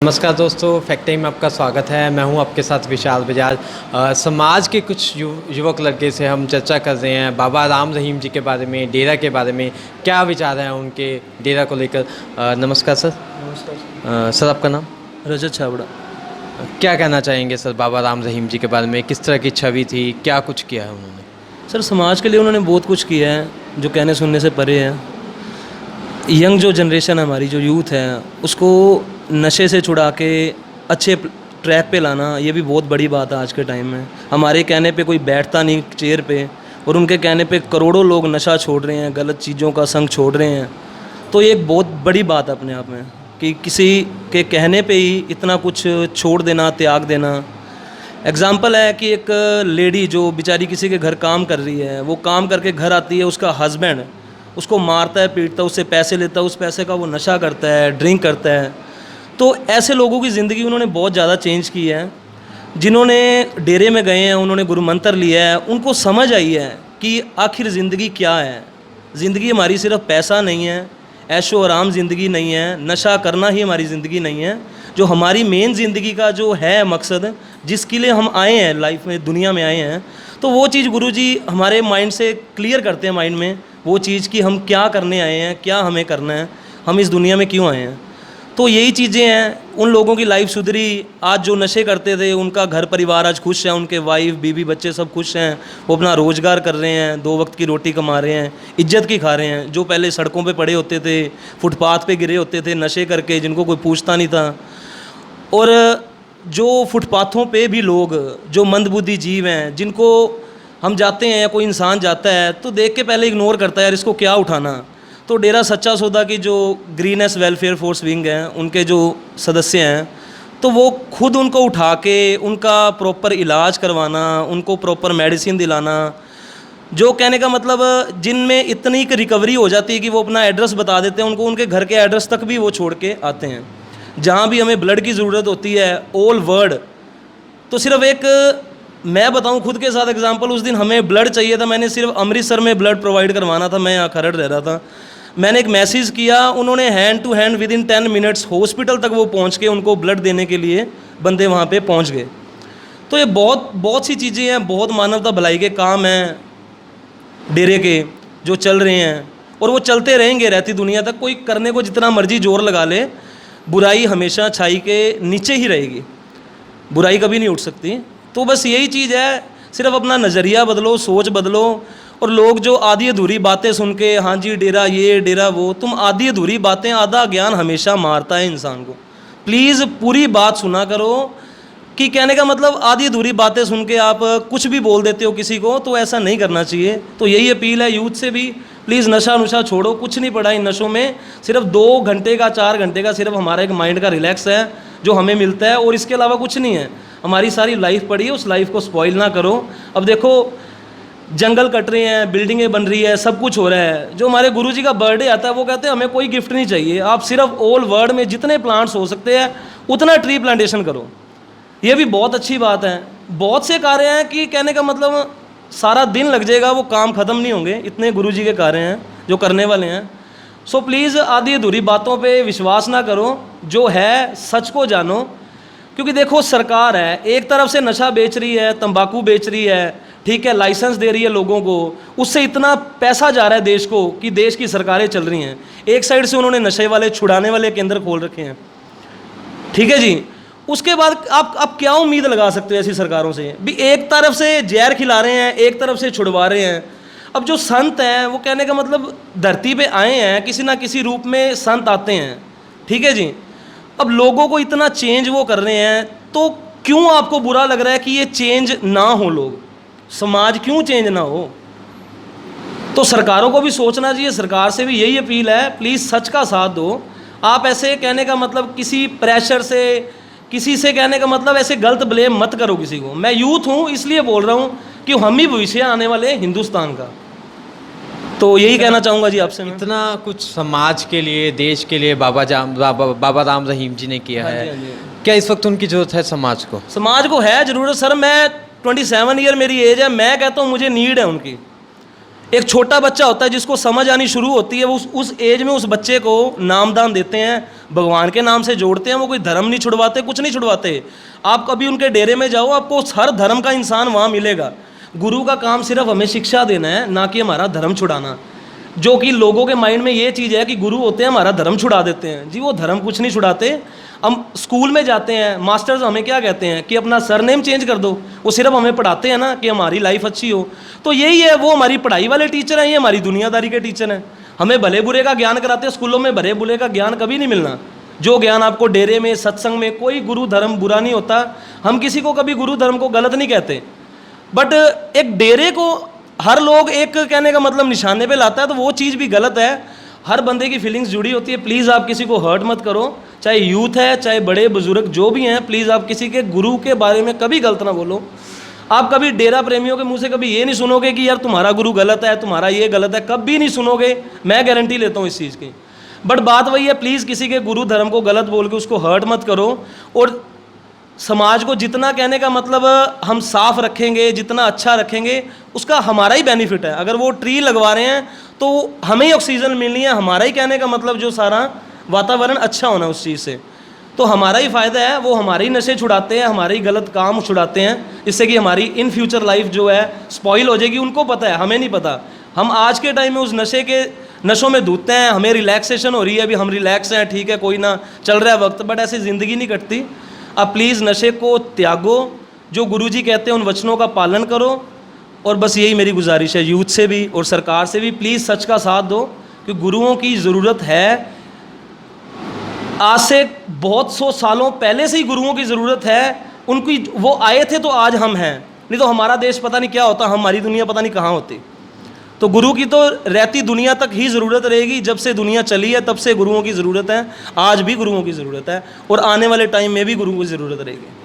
नमस्कार दोस्तों, fact time में आपका स्वागत है। मैं हूं आपके साथ विशाल बजाज। समाज के कुछ युवक लड़के से हम चर्चा कर रहे हैं बाबा राम रहीम जी के बारे में, डेरा के बारे में, क्या विचार हैं उनके डेरा को लेकर। नमस्कार सर। नमस्कार सर आपका नाम? रजत छाबड़ा। क्या कहना चाहेंगे सर बाबा राम रहीम जी के बारे में? किस तरह की छवि थी, क्या कुछ किया है उन्होंने? सर समाज के लिए उन्होंने बहुत कुछ किया है जो कहने सुनने से परे है। यंग जो जनरेशन है हमारी, जो यूथ है, उसको नशे से छुड़ा के अच्छे ट्रैक पे लाना, ये भी बहुत बड़ी बात है आज के टाइम में। हमारे कहने पे कोई बैठता नहीं चेयर पे, और उनके कहने पे करोड़ों लोग नशा छोड़ रहे हैं, गलत चीज़ों का संग छोड़ रहे हैं। तो ये एक बहुत बड़ी बात है अपने आप में कि किसी के कहने पे ही इतना कुछ छोड़ देना, त्याग देना। एग्ज़ाम्पल है कि एक लेडी जो बेचारी किसी के घर काम कर रही है, वो काम करके घर आती है, उसका हस्बैंड उसको मारता है, पीटता है, उससे पैसे लेता है, उस पैसे का वो नशा करता है, ड्रिंक करता है। तो ऐसे लोगों की ज़िंदगी उन्होंने बहुत ज़्यादा चेंज की है। जिन्होंने डेरे में गए हैं, उन्होंने गुरु मंत्र लिया है, उनको समझ आई है कि आखिर ज़िंदगी क्या है। ज़िंदगी हमारी सिर्फ पैसा नहीं है, ऐशो आराम ज़िंदगी नहीं है, नशा करना ही हमारी ज़िंदगी नहीं है। जो हमारी मेन ज़िंदगी का जो है मकसद, जिसके लिए हम आए हैं लाइफ में, दुनिया में आए हैं, तो वो चीज़ गुरुजी हमारे माइंड से क्लियर करते हैं, माइंड में वो चीज़ कि हम क्या करने आए हैं, क्या हमें करना है, हम इस दुनिया में क्यों आए हैं। तो यही चीज़ें हैं। उन लोगों की लाइफ सुधरी। आज जो नशे करते थे उनका घर परिवार आज खुश है, उनके वाइफ बीवी बच्चे सब खुश हैं, वो अपना रोज़गार कर रहे हैं, 2 वक्त की रोटी कमा रहे हैं, इज्जत की खा रहे हैं। जो पहले सड़कों पे पड़े होते थे, फुटपाथ पे गिरे होते थे नशे करके, जिनको कोई पूछता नहीं था, और जो फुटपाथों पे भी लोग जो मंदबुद्धि जीव हैं, जिनको हम जाते हैं या कोई इंसान जाता है तो देख के पहले इग्नोर करता है, यार इसको क्या उठाना। तो डेरा सच्चा सौदा की जो ग्रीनेस वेलफेयर फोर्स विंग हैं, उनके जो सदस्य हैं, तो वो खुद उनको उठा के उनका प्रॉपर इलाज करवाना, उनको प्रॉपर मेडिसिन दिलाना, जो कहने का मतलब जिनमें इतनी रिकवरी हो जाती है कि वो अपना एड्रेस बता देते हैं, उनको उनके घर के एड्रेस तक भी वो छोड़ के आते हैं। जहाँ भी हमें ब्लड की ज़रूरत होती है, ऑल वर्ल्ड, तो सिर्फ एक मैं बताऊं खुद के साथ एग्जांपल, उस दिन हमें ब्लड चाहिए था, मैंने सिर्फ अमृतसर में ब्लड प्रोवाइड करवाना था, मैं यहाँ खरड़ रह रहा था। मैंने एक मैसेज किया, उन्होंने hand to hand with in 10 minutes hospital तक वो पहुँच के उनको ब्लड देने के लिए बंदे वहाँ पे पहुँच गए। तो ये बहुत सी चीज़ें हैं, बहुत मानवता भलाई के काम हैं डेरे के जो चल रहे हैं, और वो चलते रहेंगे रहती दुनिया तक। कोई करने को जितना मर्जी जोर लगा ले, बुराई हमेशा अच्छाई के नीचे ही रहेगी, बुराई कभी नहीं उठ सकती। तो बस यही चीज़ है, सिर्फ अपना नज़रिया बदलो, सोच बदलो। और लोग जो आधी अधूरी बातें सुन के, हाँ जी डेरा ये डेरा वो, तुम आधी अधूरी बातें, आधा ज्ञान हमेशा मारता है इंसान को। प्लीज़ पूरी बात सुना करो। कि कहने का मतलब आधी अधूरी बातें सुन के आप कुछ भी बोल देते हो किसी को, तो ऐसा नहीं करना चाहिए। तो यही अपील है यूथ से भी, प्लीज़ नशा नुशा छोड़ो। कुछ नहीं पड़ा इन नशों में, सिर्फ 2 घंटे का 4 घंटे का सिर्फ हमारा एक माइंड का रिलैक्स है जो हमें मिलता है, और इसके अलावा कुछ नहीं है। हमारी सारी लाइफ पड़ी है, उस लाइफ को स्पॉइल ना करो। अब देखो जंगल कट रहे हैं, बिल्डिंगें बन रही है, सब कुछ हो रहा है। जो हमारे गुरुजी का बर्थडे आता है वो कहते हैं हमें कोई गिफ्ट नहीं चाहिए, आप सिर्फ ऑल वर्ल्ड में जितने प्लांट्स हो सकते हैं उतना ट्री प्लांटेशन करो। ये भी बहुत अच्छी बात है। बहुत से कार्य हैं कि कहने का मतलब सारा दिन लग जाएगा, वो काम ख़त्म नहीं होंगे, इतने गुरुजी के कार्य हैं जो करने वाले हैं। सो प्लीज़ आधी अधूरी बातों पे विश्वास ना करो, जो है सच को जानो। क्योंकि देखो सरकार है, एक तरफ से नशा बेच रही है, तंबाकू बेच रही है, ठीक है, लाइसेंस दे रही है लोगों को, उससे इतना पैसा जा रहा है देश को कि देश की सरकारें चल रही हैं। एक साइड से उन्होंने नशे वाले छुड़ाने वाले केंद्र खोल रखे हैं, ठीक है जी। उसके बाद आप क्या उम्मीद लगा सकते हो ऐसी सरकारों से भी? एक तरफ से जहर खिला रहे हैं, एक तरफ से छुड़वा रहे हैं। अब जो संत हैं वो कहने का मतलब धरती पे आए हैं, किसी ना किसी रूप में संत आते हैं, ठीक है जी। अब लोगों को इतना चेंज वो कर रहे हैं, तो क्यों आपको बुरा लग रहा है कि ये चेंज ना हो? लोग समाज क्यों चेंज ना हो? तो सरकारों को भी सोचना चाहिए। सरकार से भी यही अपील है, प्लीज़ सच का साथ दो। आप ऐसे कहने का मतलब किसी प्रेशर से, किसी से कहने का मतलब ऐसे गलत ब्लेम मत करो किसी को। मैं यूथ हूँ इसलिए बोल रहा हूँ कि हम ही भविष्य आने वाले हिंदुस्तान का। तो यही कहना चाहूँगा जी आपसे मैं। इतना कुछ समाज के लिए, देश के लिए बाबा राम रहीम जी ने किया है। क्या इस वक्त उनकी ज़रूरत है समाज को? समाज को है ज़रूरत सर। मैं 27 ईयर मेरी एज है, मैं कहता हूँ मुझे नीड है उनकी। एक छोटा बच्चा होता है जिसको समझ आनी शुरू होती है, वो उस एज में उस बच्चे को नामदान देते हैं, भगवान के नाम से जोड़ते हैं। वो कोई धर्म नहीं छुड़वाते, कुछ नहीं छुड़वाते। आप कभी उनके डेरे में जाओ, आपको हर धर्म का इंसान वहाँ मिलेगा। गुरु का काम सिर्फ हमें शिक्षा देना है, ना कि हमारा धर्म छुड़ाना। जो कि लोगों के माइंड में ये चीज़ है कि गुरु होते हैं हमारा धर्म छुड़ा देते हैं। जी वो धर्म कुछ नहीं छुड़ाते। हम स्कूल में जाते हैं, मास्टर्स हमें क्या कहते हैं कि अपना सरनेम चेंज कर दो। वो सिर्फ हमें पढ़ाते हैं ना कि हमारी लाइफ अच्छी हो। तो यही है, वो हमारी पढ़ाई वाले टीचर हैं, ये हमारी दुनियादारी के टीचर हैं। हमें भले बुरे का ज्ञान कराते हैं स्कूलों में, भले बुरे का ज्ञान कभी नहीं मिलना। जो ज्ञान आपको डेरे में, सत्संग में, कोई गुरु धर्म बुरा नहीं होता। हम किसी को कभी गुरु धर्म को गलत नहीं कहते। बट एक डेरे को हर लोग एक कहने का मतलब निशाने पे लाता है, तो वो चीज़ भी गलत है। हर बंदे की फीलिंग्स जुड़ी होती है। प्लीज़ आप किसी को हर्ट मत करो, चाहे यूथ है, चाहे बड़े बुजुर्ग जो भी हैं। प्लीज़ आप किसी के गुरु के बारे में कभी गलत ना बोलो। आप कभी डेरा प्रेमियों के मुंह से कभी ये नहीं सुनोगे कि यार तुम्हारा गुरु गलत है, तुम्हारा ये गलत है, कभी नहीं सुनोगे। मैं गारंटी लेता हूँ इस चीज़ की। बट बात वही है, प्लीज़ किसी के गुरु धर्म को गलत बोल के उसको हर्ट मत करो। और समाज को जितना कहने का मतलब हम साफ रखेंगे, जितना अच्छा रखेंगे, उसका हमारा ही बेनिफिट है। अगर वो ट्री लगवा रहे हैं तो हमें ही ऑक्सीजन मिलनी है, हमारा ही कहने का मतलब जो सारा वातावरण अच्छा होना उस चीज़ से, तो हमारा ही फ़ायदा है। वो हमारे ही नशे छुड़ाते हैं, हमारे ही गलत काम छुड़ाते हैं, इससे कि हमारी इन फ्यूचर लाइफ जो है स्पॉइल हो जाएगी। उनको पता है, हमें नहीं पता। हम आज के टाइम में उस नशों में धुतते हैं। हमें रिलैक्सेशन हो रही है, अभी हम रिलैक्स हैं, ठीक है, कोई ना चल रहा है वक्त, बट ऐसी ज़िंदगी नहीं कटती। अब प्लीज़ नशे को त्यागो, जो गुरुजी कहते हैं उन वचनों का पालन करो। और बस यही मेरी गुजारिश है यूथ से भी और सरकार से भी, प्लीज़ सच का साथ दो कि गुरुओं की ज़रूरत है। आज से बहुत सौ सालों पहले से ही गुरुओं की ज़रूरत है। उनकी वो आए थे तो आज हम हैं, नहीं तो हमारा देश पता नहीं क्या होता, हमारी दुनिया पता नहीं कहाँ होती। तो गुरु की तो रहती दुनिया तक ही ज़रूरत रहेगी। जब से दुनिया चली है तब से गुरुओं की ज़रूरत है। आज भी गुरुओं की ज़रूरत है और आने वाले टाइम में भी गुरुओं की ज़रूरत रहेगी।